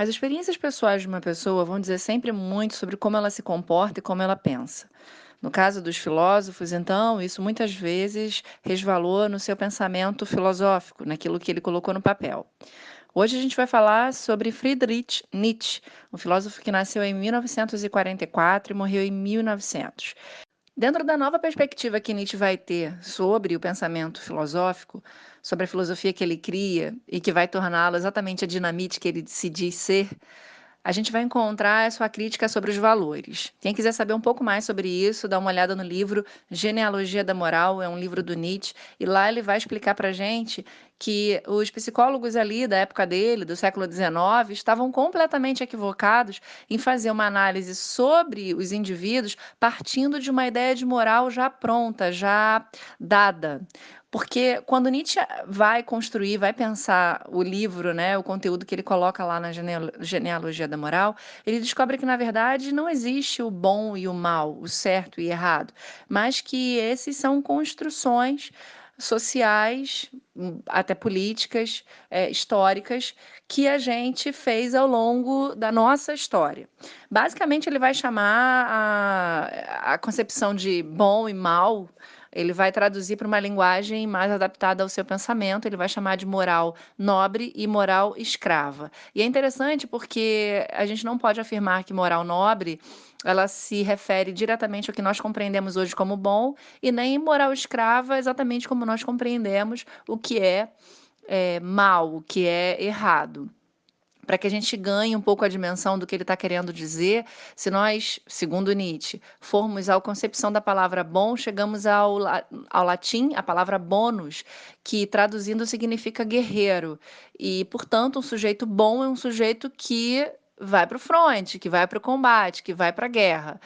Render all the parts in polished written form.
As experiências pessoais de uma pessoa vão dizer sempre muito sobre como ela se comporta e como ela pensa. No caso dos filósofos, então, isso muitas vezes resvalou no seu pensamento filosófico, naquilo que ele colocou no papel. Hoje a gente vai falar sobre Friedrich Nietzsche, um filósofo que nasceu em 1944 e morreu em 1900. Dentro da nova perspectiva que Nietzsche vai ter sobre o pensamento filosófico, sobre a filosofia que ele cria e que vai torná-lo exatamente a dinamite que ele se diz ser, a gente vai encontrar a sua crítica sobre os valores. Quem quiser saber um pouco mais sobre isso, dá uma olhada no livro Genealogia da Moral, é um livro do Nietzsche, e lá ele vai explicar para gente que os psicólogos ali da época dele, do século XIX, estavam completamente equivocados em fazer uma análise sobre os indivíduos partindo de uma ideia de moral já pronta, já dada. Porque quando Nietzsche vai construir, vai pensar o livro, né, o conteúdo que ele coloca lá na genealogia da moral, ele descobre que, na verdade, não existe o bom e o mal, o certo e errado, mas que esses são construções sociais, até políticas, históricas, que a gente fez ao longo da nossa história. Basicamente, ele vai chamar a concepção de bom e mal, ele vai traduzir para uma linguagem mais adaptada ao seu pensamento, ele vai chamar de moral nobre e moral escrava. E é interessante porque a gente não pode afirmar que moral nobre ela se refere diretamente ao que nós compreendemos hoje como bom, e nem moral escrava exatamente como nós compreendemos o que é mal, o que é errado. Para que a gente ganhe um pouco a dimensão do que ele está querendo dizer, se nós, segundo Nietzsche, formos à concepção da palavra bom, chegamos ao latim, a palavra bonus, que traduzindo significa guerreiro. E, portanto, um sujeito bom é um sujeito que vai para o fronte, que vai para o combate, que vai para a guerra.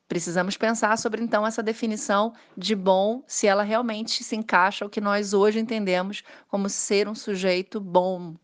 Precisamos pensar sobre, então, essa definição de bom, se ela realmente se encaixa ao que nós hoje entendemos como ser um sujeito bom.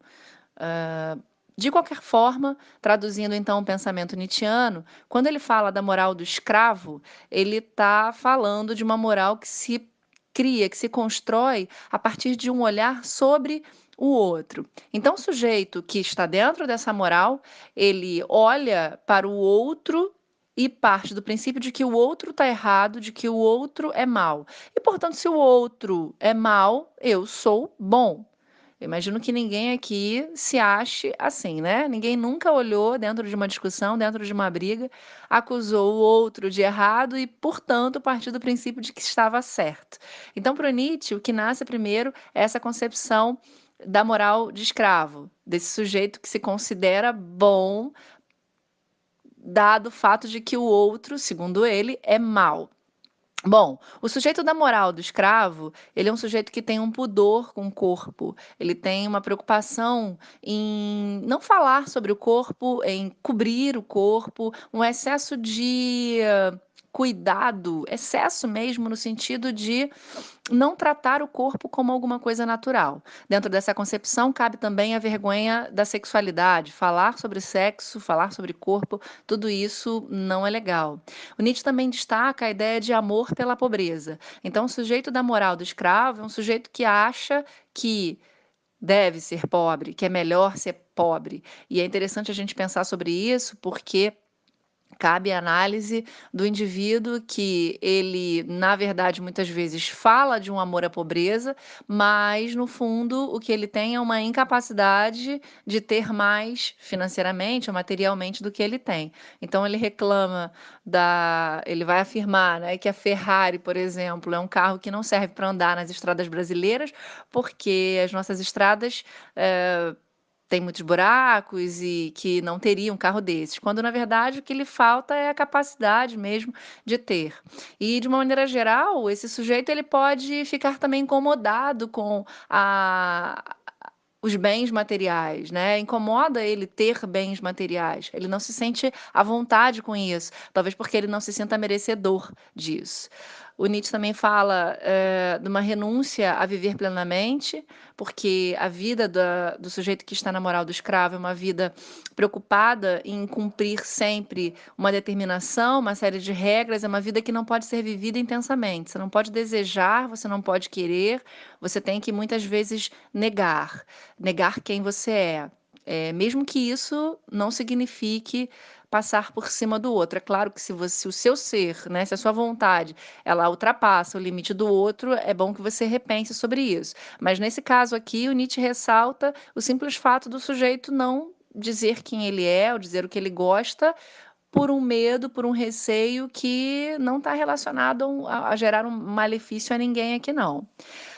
De qualquer forma, traduzindo então o pensamento nietzschiano, quando ele fala da moral do escravo, ele está falando de uma moral que se cria, que se constrói a partir de um olhar sobre o outro. Então, o sujeito que está dentro dessa moral, ele olha para o outro e parte do princípio de que o outro está errado, de que o outro é mal. E, portanto, se o outro é mal, eu sou bom. Eu imagino que ninguém aqui se ache assim, né? Ninguém nunca olhou dentro de uma discussão, dentro de uma briga, acusou o outro de errado e, portanto, partiu do princípio de que estava certo. Então, para o Nietzsche, o que nasce primeiro é essa concepção da moral de escravo, desse sujeito que se considera bom, dado o fato de que o outro, segundo ele, é mal. Bom, o sujeito da moral do escravo, ele é um sujeito que tem um pudor com o corpo, ele tem uma preocupação em não falar sobre o corpo, em cobrir o corpo, um excesso de cuidado, excesso mesmo no sentido de não tratar o corpo como alguma coisa natural. Dentro dessa concepção cabe também a vergonha da sexualidade, falar sobre sexo, falar sobre corpo, tudo isso não é legal. O Nietzsche também destaca a ideia de amor pela pobreza. Então, o sujeito da moral do escravo é um sujeito que acha que deve ser pobre, que é melhor ser pobre. E é interessante a gente pensar sobre isso, porque cabe a análise do indivíduo que ele, na verdade, muitas vezes fala de um amor à pobreza, mas no fundo o que ele tem é uma incapacidade de ter mais financeiramente ou materialmente do que ele tem. Então ele reclama ele vai afirmar, né, que a Ferrari, por exemplo, é um carro que não serve para andar nas estradas brasileiras, porque as nossas estradas tem muitos buracos e que não teria um carro desses, quando na verdade o que lhe falta é a capacidade mesmo de ter. E de uma maneira geral, esse sujeito ele pode ficar também incomodado com os bens materiais, né? Incomoda ele ter bens materiais. Ele não se sente à vontade com isso, talvez porque ele não se sinta merecedor disso. O Nietzsche também fala de uma renúncia a viver plenamente, porque a vida do sujeito que está na moral do escravo é uma vida preocupada em cumprir sempre uma determinação, uma série de regras, é uma vida que não pode ser vivida intensamente. Você não pode desejar, você não pode querer, você tem que muitas vezes negar quem você é. mesmo que isso não signifique passar por cima do outro. É claro que se o seu ser, né, se a sua vontade, ela ultrapassa o limite do outro, é bom que você repense sobre isso. Mas nesse caso aqui, o Nietzsche ressalta o simples fato do sujeito não dizer quem ele é, ou dizer o que ele gosta, por um medo, por um receio que não está relacionado a gerar um malefício a ninguém aqui não.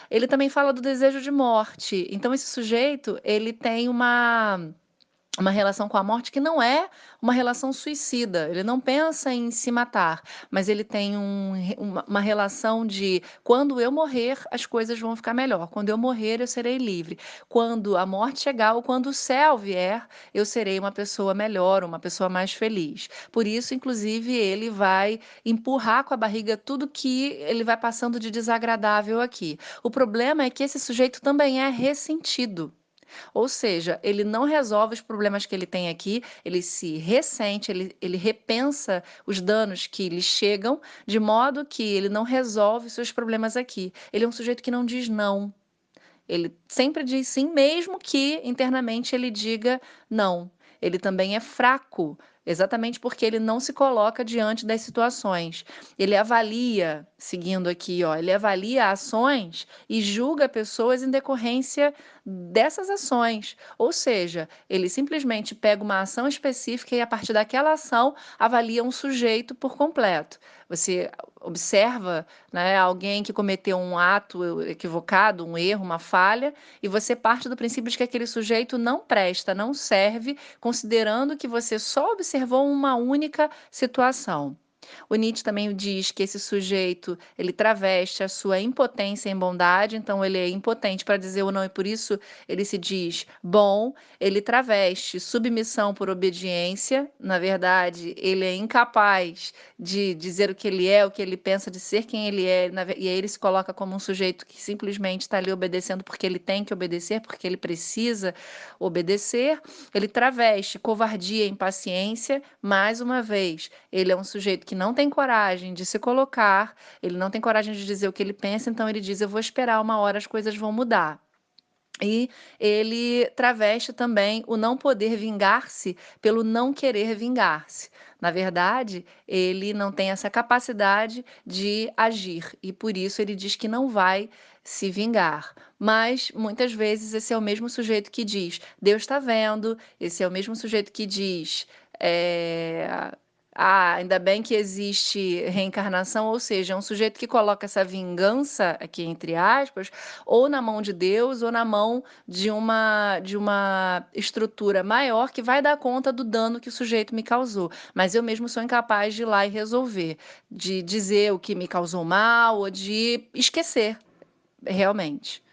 Ele também fala do desejo de morte. Então esse sujeito, ele tem uma relação com a morte que não é uma relação suicida, ele não pensa em se matar, mas ele tem uma relação de quando eu morrer, as coisas vão ficar melhor, quando eu morrer, eu serei livre, quando a morte chegar ou quando o céu vier, eu serei uma pessoa melhor, uma pessoa mais feliz. Por isso, inclusive, ele vai empurrar com a barriga tudo que ele vai passando de desagradável aqui. O problema é que esse sujeito também é ressentido. Ou seja, ele não resolve os problemas que ele tem aqui, ele se ressente, ele repensa os danos que lhe chegam, de modo que ele não resolve os seus problemas aqui. Ele é um sujeito que não diz não. Ele sempre diz sim, mesmo que internamente ele diga não. Ele também é fraco, exatamente porque ele não se coloca diante das situações. Ele avalia, seguindo aqui, ó, ele avalia ações e julga pessoas em decorrência dessas ações. Ou seja, ele simplesmente pega uma ação específica e, a partir daquela ação, avalia um sujeito por completo. Você observa, né, alguém que cometeu um ato equivocado, um erro, uma falha, e você parte do princípio de que aquele sujeito não presta, não serve, considerando que você só observou uma única situação. O Nietzsche também diz que esse sujeito, ele traveste a sua impotência em bondade, então ele é impotente para dizer o não e por isso ele se diz bom, ele traveste submissão por obediência, na verdade, ele é incapaz de dizer o que ele é, o que ele pensa, de ser quem ele é, e aí ele se coloca como um sujeito que simplesmente está ali obedecendo porque ele tem que obedecer, porque ele precisa obedecer. Ele traveste covardia e impaciência, mais uma vez, ele é um sujeito que não tem coragem de se colocar, ele não tem coragem de dizer o que ele pensa, então ele diz: eu vou esperar uma hora, as coisas vão mudar. E ele traveste também o não poder vingar-se pelo não querer vingar-se. Na verdade, ele não tem essa capacidade de agir e por isso ele diz que não vai se vingar. Mas muitas vezes esse é o mesmo sujeito que diz: Deus está vendo, esse é o mesmo sujeito que diz. Ainda bem que existe reencarnação, ou seja, é um sujeito que coloca essa vingança, aqui entre aspas, ou na mão de Deus ou na mão de uma estrutura maior que vai dar conta do dano que o sujeito me causou. Mas eu mesmo sou incapaz de ir lá e resolver, de dizer o que me causou mal ou de esquecer, realmente,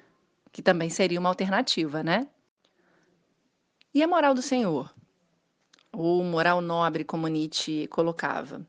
que também seria uma alternativa, né? E a moral do Senhor? Ou moral nobre, como Nietzsche colocava.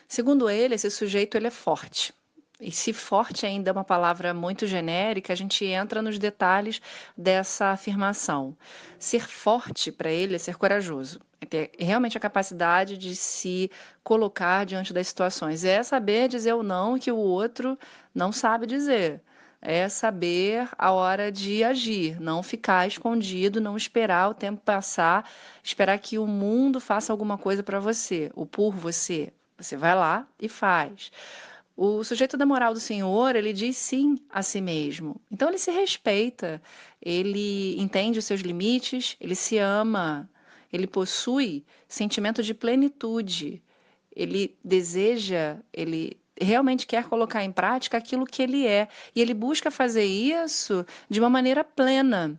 Segundo ele, esse sujeito ele é forte. E se forte ainda é uma palavra muito genérica, a gente entra nos detalhes dessa afirmação. Ser forte para ele é ser corajoso, é ter realmente a capacidade de se colocar diante das situações. É saber dizer o não que o outro não sabe dizer. É saber a hora de agir, não ficar escondido, não esperar o tempo passar, esperar que o mundo faça alguma coisa para você, ou por você. Você vai lá e faz. O sujeito da moral do Senhor, ele diz sim a si mesmo. Então ele se respeita, ele entende os seus limites, ele se ama, ele possui sentimento de plenitude, ele deseja, ele realmente quer colocar em prática aquilo que ele é, e ele busca fazer isso de uma maneira plena.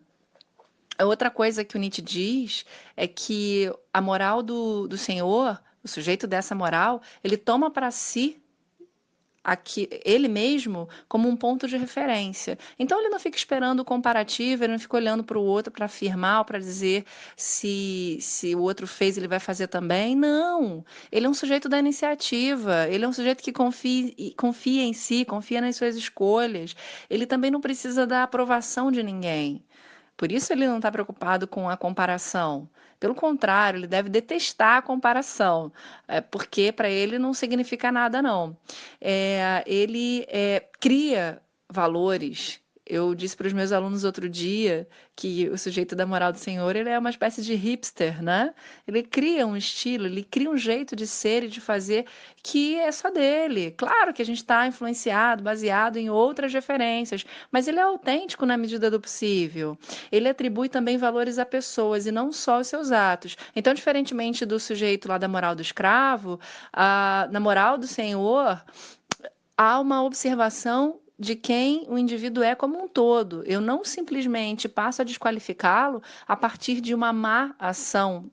A outra coisa que o Nietzsche diz é que a moral do Senhor, o sujeito dessa moral, ele toma para si aqui, ele mesmo como um ponto de referência. Então ele não fica esperando o comparativo, ele não fica olhando para o outro para afirmar ou para dizer se o outro fez, ele vai fazer também. Não, ele é um sujeito da iniciativa, ele é um sujeito que confia em si, confia nas suas escolhas. Ele também não precisa da aprovação de ninguém. Por isso ele não está preocupado com a comparação. Pelo contrário, ele deve detestar a comparação, porque para ele não significa nada, não. Ele cria valores, Eu disse para os meus alunos outro dia que o sujeito da moral do Senhor, ele é uma espécie de hipster, né? Ele cria um estilo, ele cria um jeito de ser e de fazer que é só dele. Claro que a gente está influenciado, baseado em outras referências, mas ele é autêntico na medida do possível. Ele atribui também valores a pessoas e não só aos seus atos. Então, diferentemente do sujeito lá da moral do escravo, na moral do Senhor, há uma observação de quem o indivíduo é como um todo. Eu não simplesmente passo a desqualificá-lo a partir de uma má ação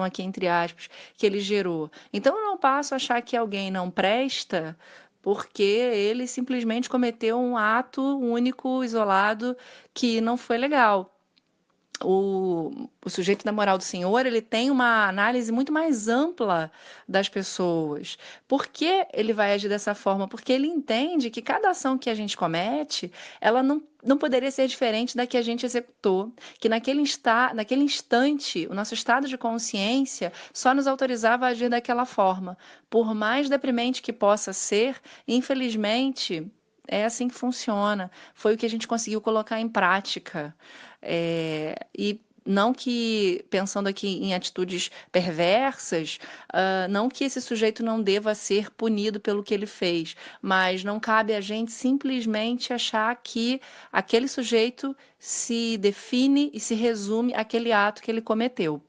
aqui entre aspas, que ele gerou. Então eu não passo a achar que alguém não presta porque ele simplesmente cometeu um ato único, isolado, que não foi legal. O sujeito da moral do Senhor, ele tem uma análise muito mais ampla das pessoas. Por que ele vai agir dessa forma? Porque ele entende que cada ação que a gente comete, ela não poderia ser diferente da que a gente executou, que naquele instante, o nosso estado de consciência só nos autorizava a agir daquela forma. Por mais deprimente que possa ser, infelizmente, é assim que funciona. Foi o que a gente conseguiu colocar em prática. E não que, pensando aqui em atitudes perversas, não que esse sujeito não deva ser punido pelo que ele fez, mas não cabe a gente simplesmente achar que aquele sujeito se define e se resume àquele ato que ele cometeu.